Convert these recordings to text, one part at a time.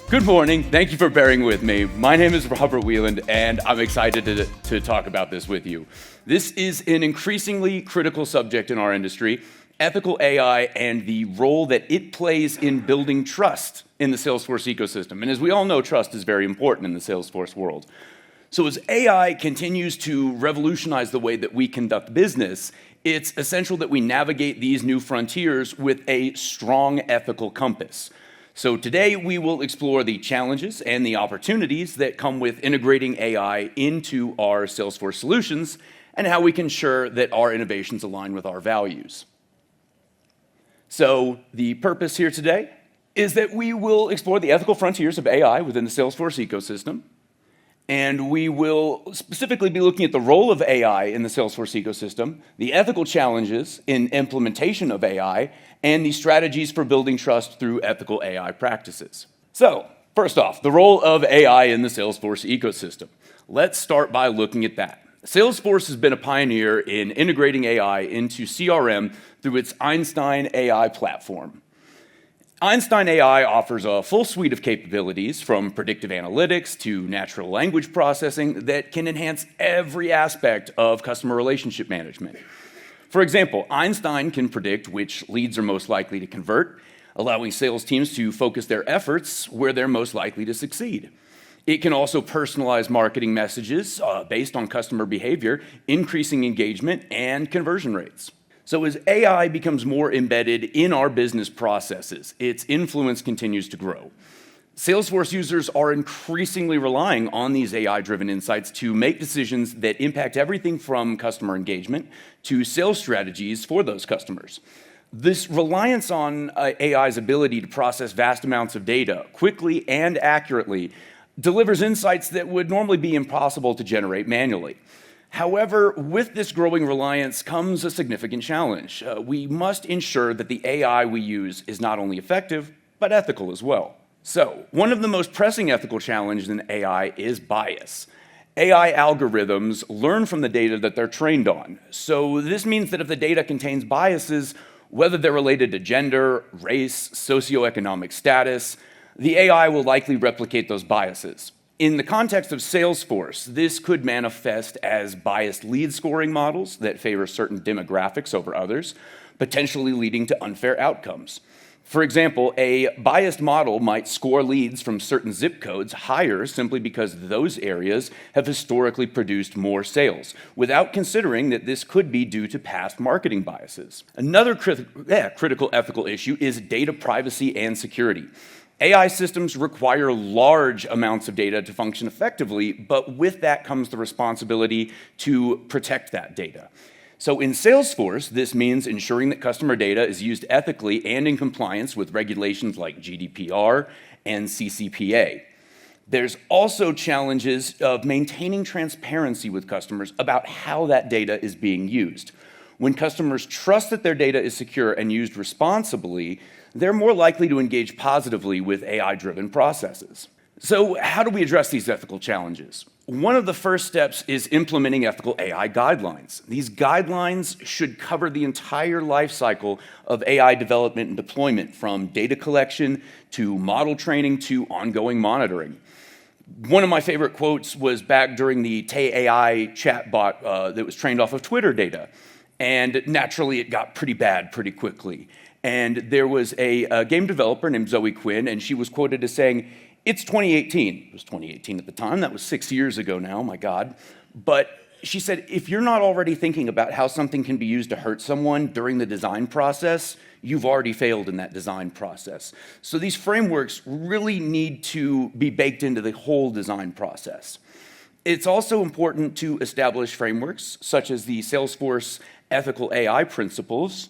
Good morning. Thank you for bearing with me. My name is Robert Wieland, and I'm excited to talk about this with you. This is an increasingly critical subject in our industry, ethical AI and the role that it plays in building trust in the Salesforce ecosystem. And as we all know, trust is very important in the Salesforce world. So as AI continues to revolutionize the way that we conduct business, it's essential that we navigate these new frontiers with a strong ethical compass. So today we will explore the challenges and the opportunities that come with integrating AI into our Salesforce solutions and how we can ensure that our innovations align with our values. So the purpose here today is that we will explore the ethical frontiers of AI within the Salesforce ecosystem, and we will specifically be looking at the role of AI in the Salesforce ecosystem, the ethical challenges in implementation of AI, and the strategies for building trust through ethical AI practices. So, first off, the role of AI in the Salesforce ecosystem. Let's start by looking at that. Salesforce has been a pioneer in integrating AI into CRM through its Einstein AI platform. Einstein AI offers a full suite of capabilities, from predictive analytics to natural language processing, that can enhance every aspect of customer relationship management. For example, Einstein can predict which leads are most likely to convert, allowing sales teams to focus their efforts where they're most likely to succeed. It can also personalize marketing messages based on customer behavior, increasing engagement and conversion rates. So as AI becomes more embedded in our business processes, its influence continues to grow. Salesforce users are increasingly relying on these AI-driven insights to make decisions that impact everything from customer engagement to sales strategies for those customers. This reliance on AI's ability to process vast amounts of data quickly and accurately delivers insights that would normally be impossible to generate manually. However, with this growing reliance comes a significant challenge. We must ensure that the AI we use is not only effective, but ethical as well. So, one of the most pressing ethical challenges in AI is bias. AI algorithms learn from the data that they're trained on. So this means that if the data contains biases, whether they're related to gender, race, socioeconomic status, the AI will likely replicate those biases. In the context of Salesforce, this could manifest as biased lead scoring models that favor certain demographics over others, potentially leading to unfair outcomes. For example, a biased model might score leads from certain zip codes higher simply because those areas have historically produced more sales, without considering that this could be due to past marketing biases. Another critical ethical issue is data privacy and security. AI systems require large amounts of data to function effectively, but with that comes the responsibility to protect that data. So in Salesforce, this means ensuring that customer data is used ethically and in compliance with regulations like GDPR and CCPA. There's also challenges of maintaining transparency with customers about how that data is being used. When customers trust that their data is secure and used responsibly, they're more likely to engage positively with AI-driven processes. So how do we address these ethical challenges? One of the first steps is implementing ethical AI guidelines. These guidelines should cover the entire life cycle of AI development and deployment, from data collection to model training to ongoing monitoring. One of my favorite quotes was back during the Tay AI chatbot that was trained off of Twitter data. And naturally, it got pretty bad pretty quickly. And there was a game developer named Zoe Quinn, and she was quoted as saying, "It's 2018. It was 2018 at the time. That was 6 years ago now, my God. But she said, if you're not already thinking about how something can be used to hurt someone during the design process, you've already failed in that design process. So these frameworks really need to be baked into the whole design process. It's also important to establish frameworks such as the Salesforce ethical AI principles,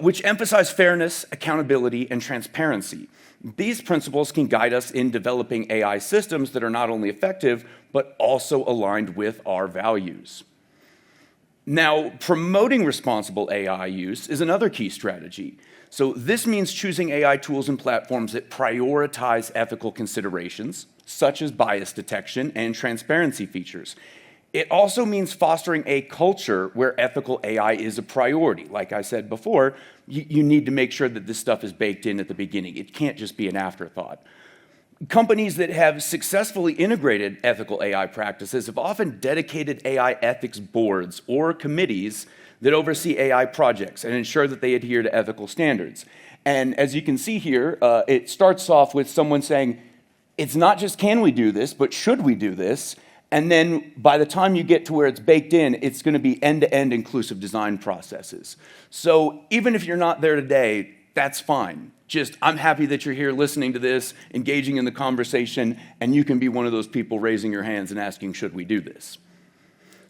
which emphasize fairness, accountability, and transparency. These principles can guide us in developing AI systems that are not only effective, but also aligned with our values. Now, promoting responsible AI use is another key strategy. So this means choosing AI tools and platforms that prioritize ethical considerations, such as bias detection and transparency features. It also means fostering a culture where ethical AI is a priority. Like I said before, you need to make sure that this stuff is baked in at the beginning. It can't just be an afterthought. Companies that have successfully integrated ethical AI practices have often dedicated AI ethics boards or committees that oversee AI projects and ensure that they adhere to ethical standards. And as you can see here, it starts off with someone saying, it's not just can we do this, but should we do this? And then by the time you get to where it's baked in, it's going to be end-to-end inclusive design processes. So even if you're not there today, that's fine. Just, I'm happy that you're here listening to this, engaging in the conversation, and you can be one of those people raising your hands and asking, should we do this?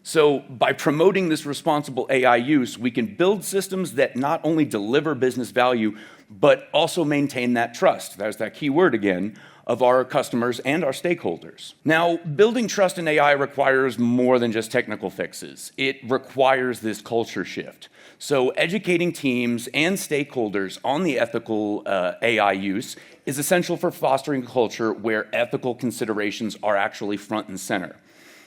So by promoting this responsible AI use, we can build systems that not only deliver business value, but also maintain that trust. There's that key word again, of our customers and our stakeholders. Now, building trust in AI requires more than just technical fixes. It requires this culture shift. So educating teams and stakeholders on the ethical AI use is essential for fostering a culture where ethical considerations are actually front and center.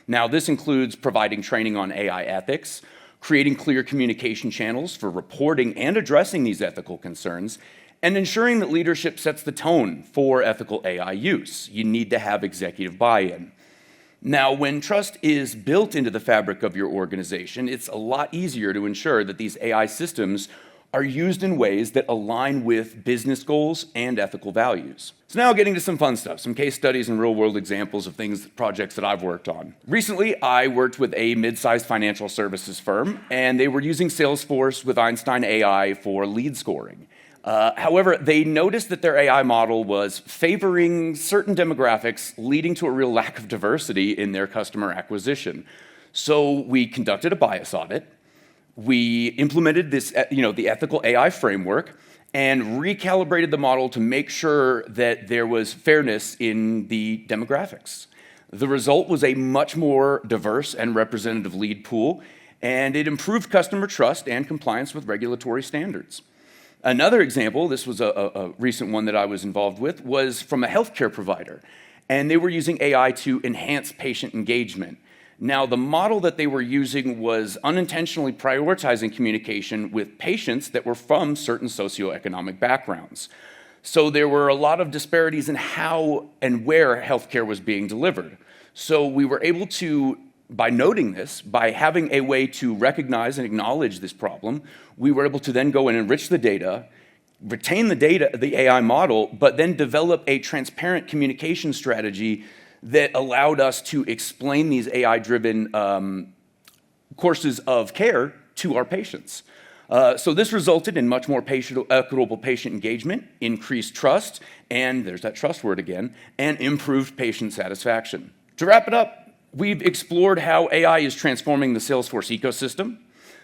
Now, this includes providing training on AI ethics, creating clear communication channels for reporting and addressing these ethical concerns, and ensuring that leadership sets the tone for ethical AI use. You need to have executive buy-in. Now, when trust is built into the fabric of your organization, it's a lot easier to ensure that these AI systems are used in ways that align with business goals and ethical values. So now getting to some fun stuff, some case studies and real-world examples of projects that I've worked on. Recently, I worked with a mid-sized financial services firm, and they were using Salesforce with Einstein AI for lead scoring. However, they noticed that their AI model was favoring certain demographics, leading to a real lack of diversity in their customer acquisition. So we conducted a bias audit. We implemented this, the ethical AI framework and recalibrated the model to make sure that there was fairness in the demographics. The result was a much more diverse and representative lead pool, and it improved customer trust and compliance with regulatory standards. Another example, this was a recent one that I was involved with, was from a healthcare provider, and they were using AI to enhance patient engagement. Now, the model that they were using was unintentionally prioritizing communication with patients that were from certain socioeconomic backgrounds. So there were a lot of disparities in how and where healthcare was being delivered. So we were able to, by noting this, by having a way to recognize and acknowledge this problem, we were able to then go and enrich the data, retain the data, the AI model, but then develop a transparent communication strategy that allowed us to explain these AI-driven courses of care to our patients. So this resulted in much more equitable patient engagement, increased trust, and there's that trust word again, and improved patient satisfaction. To wrap it up, we've explored how AI is transforming the Salesforce ecosystem,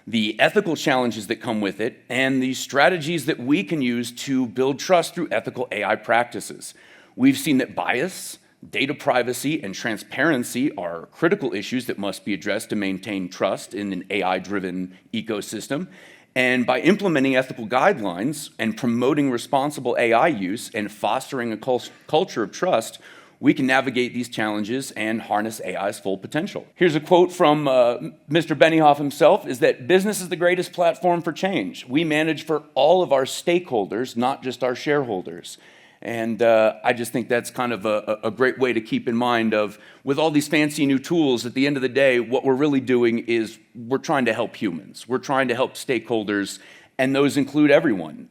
the ethical challenges that come with it, and the strategies that we can use to build trust through ethical AI practices. We've seen that bias, data privacy, and transparency are critical issues that must be addressed to maintain trust in an AI-driven ecosystem. And by implementing ethical guidelines and promoting responsible AI use and fostering a culture of trust, we can navigate these challenges and harness AI's full potential. Here's a quote from Mr. Benioff himself, is that business is the greatest platform for change. We manage for all of our stakeholders, not just our shareholders. And I just think that's kind of a great way to keep in mind of, with all these fancy new tools, at the end of the day, what we're really doing is we're trying to help humans. We're trying to help stakeholders, and those include everyone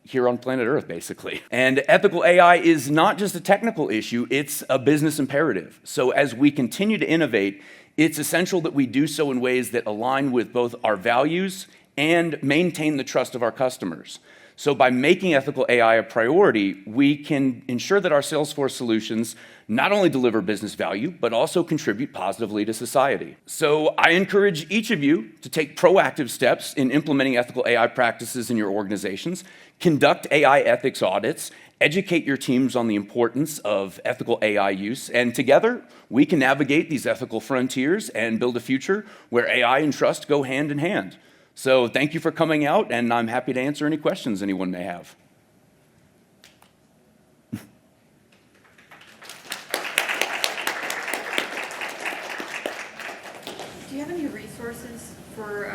here on planet Earth, basically. And ethical AI is not just a technical issue, it's a business imperative. So as we continue to innovate, it's essential that we do so in ways that align with both our values and maintain the trust of our customers. So by making ethical AI a priority, we can ensure that our Salesforce solutions not only deliver business value, but also contribute positively to society. So I encourage each of you to take proactive steps in implementing ethical AI practices in your organizations, conduct AI ethics audits, educate your teams on the importance of ethical AI use, and together we can navigate these ethical frontiers and build a future where AI and trust go hand in hand. So thank you for coming out, and I'm happy to answer any questions anyone may have. Do you have any resources for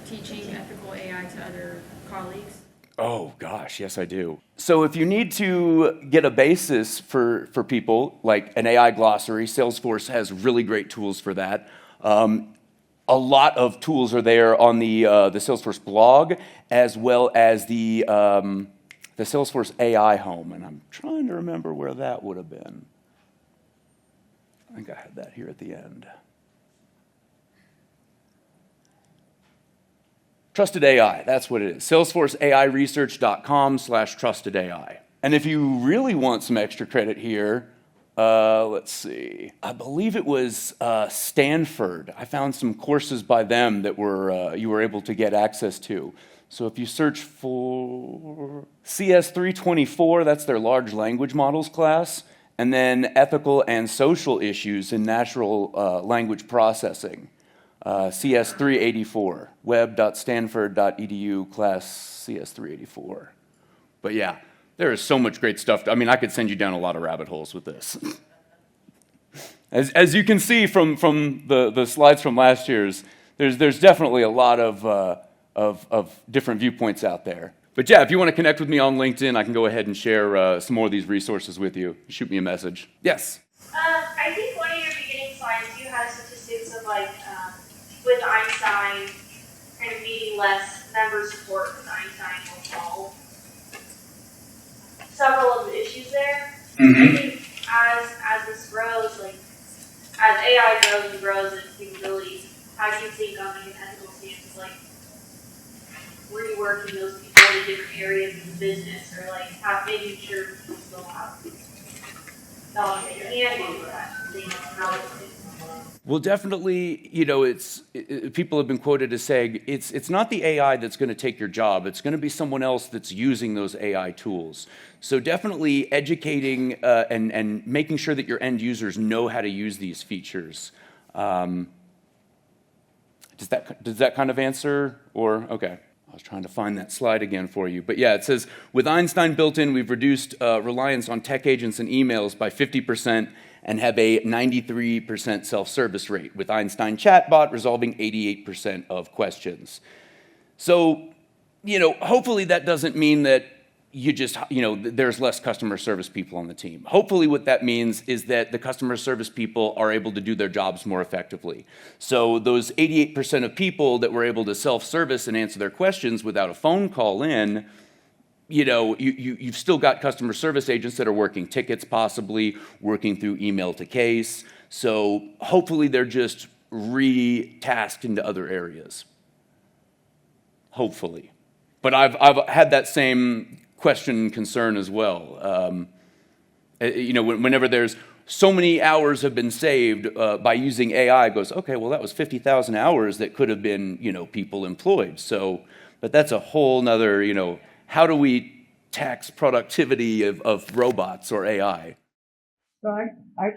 teaching ethical AI to other colleagues? Oh gosh, yes I do. So if you need to get a basis for people, like an AI glossary, Salesforce has really great tools for that. A lot of tools are there on the Salesforce blog, as well as the Salesforce AI home, and I'm trying to remember where that would have been. I think I had that here at the end. Trusted AI, that's what it is. SalesforceAIresearch.com/trusted AI. And if you really want some extra credit here, let's see. I believe it was Stanford. I found some courses by them that you were able to get access to. So if you search for CS324, that's their large language models class, and then ethical and social issues in natural language processing. CS384, web.stanford.edu class CS384. But yeah, there is so much great stuff. I mean, I could send you down a lot of rabbit holes with this. As you can see from the slides from last year's, there's definitely a lot of different viewpoints out there. But yeah, if you want to connect with me on LinkedIn, I can go ahead and share some more of these resources with you. Shoot me a message. Yes? I think one of your beginning slides, you had statistics of with Einstein kind of needing less member support because Einstein will solve several of the issues there. Mm-hmm. I think as this grows, as AI grows and grows in its capabilities, how do you think on an ethical stance, where you work in those people in different areas of the business, or making sure people still have knowledge that you can do that, how it's well, definitely, people have been quoted as saying, it's not the AI that's going to take your job, it's going to be someone else that's using those AI tools. So definitely educating and making sure that your end users know how to use these features. Does that kind of answer, or, okay. I was trying to find that slide again for you. But yeah, it says, with Einstein built in, we've reduced reliance on tech agents and emails by 50%, and have a 93% self-service rate, with Einstein chatbot resolving 88% of questions. So, hopefully that doesn't mean that there's less customer service people on the team. Hopefully what that means is that the customer service people are able to do their jobs more effectively. So those 88% of people that were able to self-service and answer their questions without a phone call in, you've still got customer service agents that are working tickets, possibly working through email to case. So hopefully they're just re-tasked into other areas. Hopefully. But I've had that same question and concern as well. Whenever there's so many hours have been saved by using AI, it goes, okay, well, that was 50,000 hours that could have been, people employed. So, but that's a whole nother, how do we tax productivity of robots or AI? So I have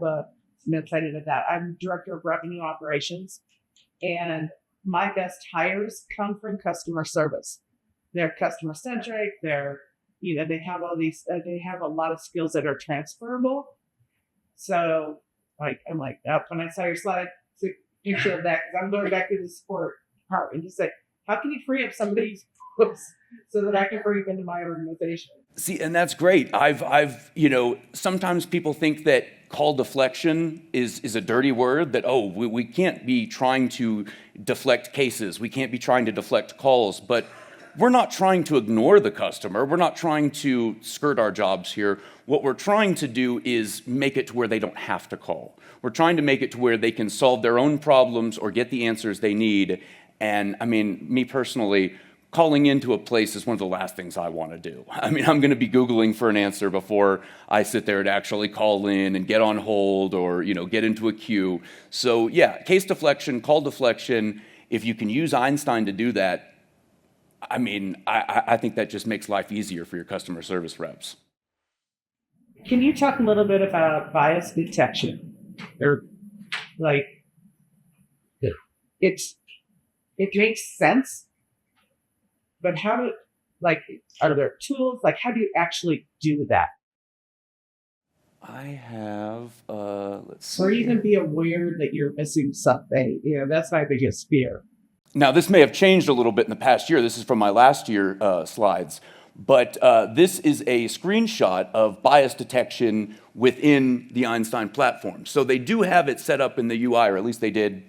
some insight into that. I'm director of revenue operations, and my best hires come from customer service. They're customer centric. They have all these. They have a lot of skills that are transferable. So, I'm when I saw your slide, took a picture of that because I'm going back to the support department and just say, how can you free up somebody's so that I can bring them into my organization? See, and that's great. I've sometimes people think that call deflection is a dirty word, that, we can't be trying to deflect cases. We can't be trying to deflect calls, but we're not trying to ignore the customer. We're not trying to skirt our jobs here. What we're trying to do is make it to where they don't have to call. We're trying to make it to where they can solve their own problems or get the answers they need. And I mean, me personally, calling into a place is one of the last things I want to do. I mean, I'm going to be Googling for an answer before I sit there to actually call in and get on hold or, get into a queue. So yeah, case deflection, call deflection, if you can use Einstein to do that, I mean, I think that just makes life easier for your customer service reps. Can you talk a little bit about bias detection? It makes sense, but are there tools? How do you actually do that? I have, let's see. Or even be aware that you're missing something. That's my biggest fear. Now, this may have changed a little bit in the past year. This is from my last year slides. But this is a screenshot of bias detection within the Einstein platform. So they do have it set up in the UI, or at least they did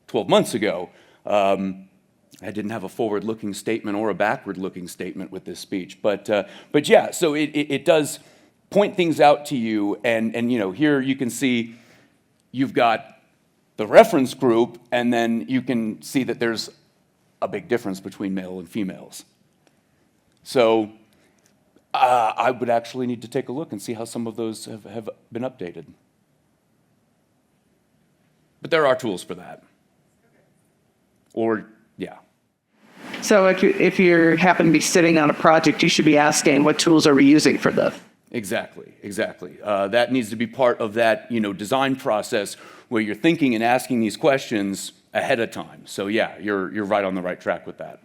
12 months ago. I didn't have a forward-looking statement or a backward-looking statement with this speech. But yeah, so it does point things out to you. And here you can see you've got the reference group, and then you can see that there's a big difference between male and females. So I would actually need to take a look and see how some of those have been updated. But there are tools for that. Or, yeah. So if you happen to be sitting on a project, you should be asking, what tools are we using for this? Exactly. That needs to be part of that design process where you're thinking and asking these questions ahead of time. So yeah, you're right on the right track with that.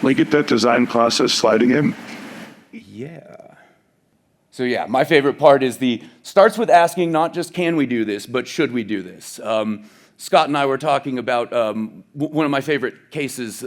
Will you get that design process sliding in? Yeah. So yeah, my favorite part is starts with asking not just can we do this, but should we do this? Scott and I were talking about one of my favorite cases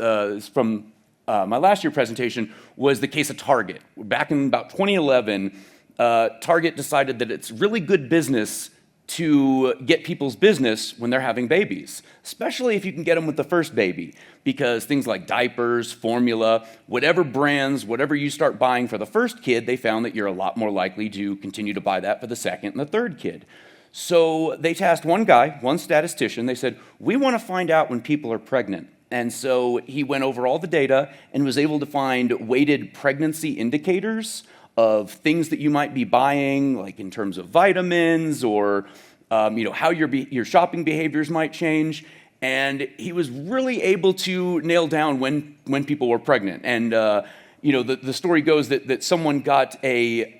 from my last year presentation was the case of Target. Back in about 2011, Target decided that it's really good business to get people's business when they're having babies, especially if you can get them with the first baby, because things like diapers, formula, whatever brands, whatever you start buying for the first kid, they found that you're a lot more likely to continue to buy that for the second and the third kid. So they tasked one guy, one statistician. They said, we want to find out when people are pregnant. And so he went over all the data and was able to find weighted pregnancy indicators of things that you might be buying, like in terms of vitamins or how your shopping behaviors might change. And he was really able to nail down when people were pregnant. And the story goes that someone got an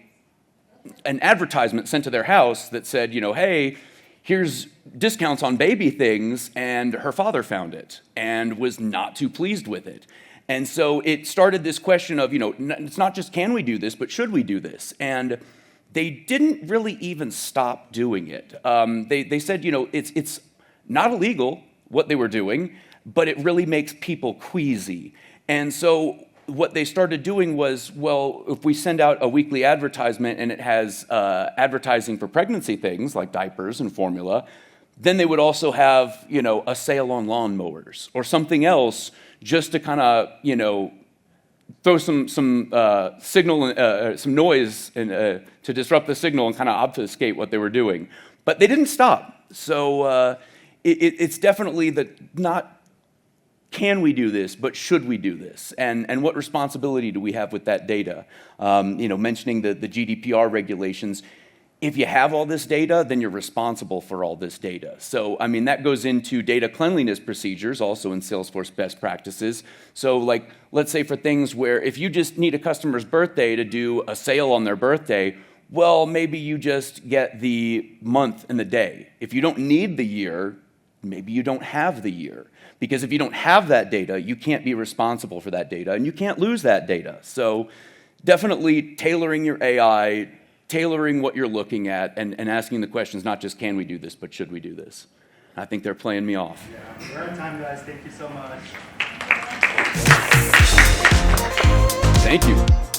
advertisement sent to their house that said, hey, here's discounts on baby things, and her father found it and was not too pleased with it. And so it started this question of, it's not just can we do this, but should we do this? And they didn't really even stop doing it. They said, it's not illegal what they were doing, but it really makes people queasy. And so what they started doing was, well, if we send out a weekly advertisement and it has advertising for pregnancy things like diapers and formula, then they would also have, a sale on lawnmowers or something else just to kind of, throw some signal, some noise to disrupt the signal and kind of obfuscate what they were doing. But they didn't stop. So it's definitely not can we do this, but should we do this? And what responsibility do we have with that data? Mentioning the GDPR regulations. If you have all this data, then you're responsible for all this data. So, that goes into data cleanliness procedures, also in Salesforce best practices. So, let's say for things where if you just need a customer's birthday to do a sale on their birthday, well, maybe you just get the month and the day. If you don't need the year, maybe you don't have the year. Because if you don't have that data, you can't be responsible for that data, and you can't lose that data. So, definitely tailoring your AI, tailoring what you're looking at, and asking the questions, not just can we do this, but should we do this? I think they're playing me off. Yeah, we're out of time, guys. Thank you so much. Thank you.